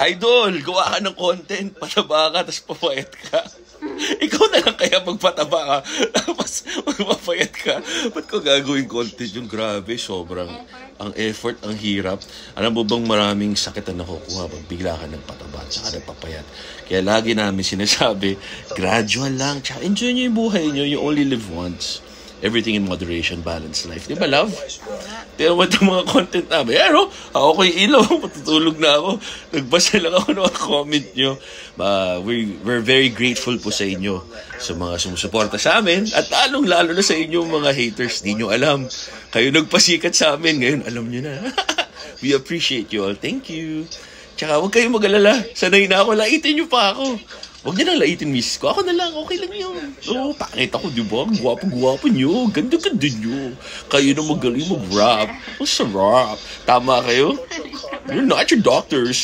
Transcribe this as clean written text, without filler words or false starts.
Idol, gawa ka ng content, pataba ka, tapos papayat ka. Ikaw na lang kaya magpataba ka, tapos magpapayat ka. Ba't ko gagawin content yung grabe? Sobrang, ang effort, ang hirap. Alam mo bang maraming sakit na nakukuha pag bigla ka ng pataba at saka nagpapayat. Kaya lagi namin sinasabi, gradual lang, tsaka enjoy nyo yung buhay nyo, you only live once. Everything in moderation, balanced life. Di ba, love? Pero what yung mga content namin? Ano? Ako ko yung ilaw. Matutulog na ako. Nagbasa lang ako ng mga comment nyo. We're very grateful po sa inyo. Sa mga sumusuporta sa amin. At lalong-lalo na sa inyo mga haters. Di nyo alam. Kayo nagpasikat sa amin. Ngayon, alam nyo na. We appreciate you all. Thank you. Tsaka huwag kayong mag-alala. Sanay na ako. Laitin nyo pa ako. Huwag niyo lang laitin, miss ko. Ako na lang, okay lang yun. Oo, pakit ako, di ba? Gwapo-gwapo nyo. Ganda-ganda nyo. Kayo na magaling mag-rap. Ang sarap. Tama kayo? You're not your doctors.